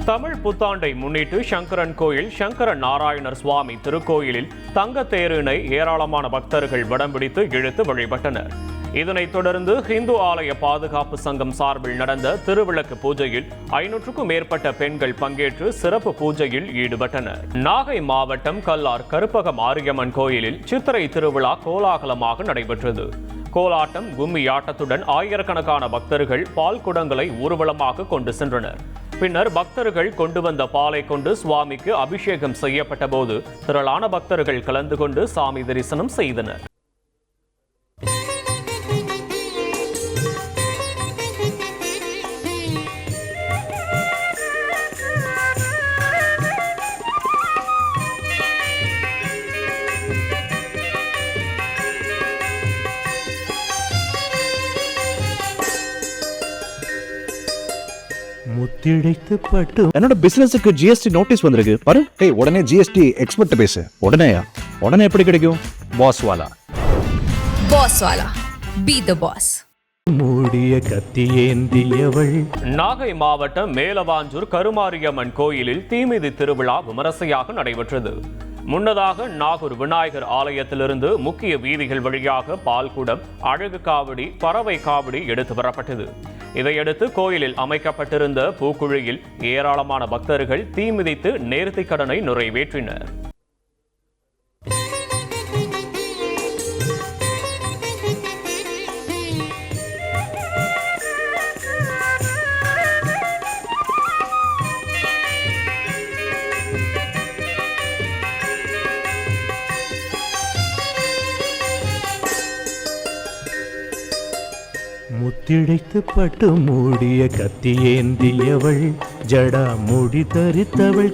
தமிழ் புத்தாண்டை முன்னிட்டு சங்கரன் கோயில் சங்கர நாராயணர் சுவாமி திருக்கோயிலில் தங்க தேரினை ஏராளமான பக்தர்கள் வடம் பிடித்து இழுத்து வழிபட்டனர். இதனைத் தொடர்ந்து இந்து ஆலய பாதுகாப்பு சங்கம் சார்பில் நடந்த திருவிளக்கு பூஜையில் 500க்கும் மேற்பட்ட பெண்கள் பங்கேற்று சிறப்பு பூஜையில் ஈடுபட்டனர். நாகை மாவட்டம் கல்லார் கருப்பக மாரியம்மன் கோயிலில் சித்திரை திருவிழா கோலாகலமாக நடைபெற்றது. கோலாட்டம், கும்மி ஆட்டத்துடன் ஆயிரக்கணக்கான பக்தர்கள் பால் குடங்களை ஊர்வலமாக கொண்டு சென்றனர். பின்னர் பக்தர்கள் கொண்டு வந்த பாலை கொண்டு சுவாமிக்கு அபிஷேகம் செய்யப்பட்ட போது திரளான பக்தர்கள் கலந்து கொண்டு சாமி தரிசனம் செய்தனர். என்னோட பிசினஸுக்கு ஜிஎஸ்டி நோட்டீஸ் வந்திருக்கு பாரு. ஏய், உடனே ஜிஎஸ்டி எக்ஸ்பர்ட் பேசு. உடனே எப்படி கிடைக்கும்? பாஸ் வாலா பி தி பாஸ். மூடிய கத்தியேந்தியவள். நாகை மாவட்டம் மேலவாஞ்சூர் கருமாரியம்மன் கோயிலில் தீமிதி திருவிழா விமரிசையாக நடைபெற்றது. முன்னதாக நாகூர் விநாயகர் ஆலயத்திலிருந்து முக்கிய வீதிகள் வழியாக பால்குடம், அழகு காவடி, பறவை காவடி எடுத்து வரப்பட்டது. இதையடுத்து கோயிலில் அமைக்கப்பட்டிருந்த பூக்குழியில் ஏராளமான பக்தர்கள் தீ மிதித்து நேர்த்திக் கடனை நிறைவேற்றினர். முத்திழைத்து பட்டு மூடிய கத்தியேந்தியவள், ஜடா முடி தரித்தவள்.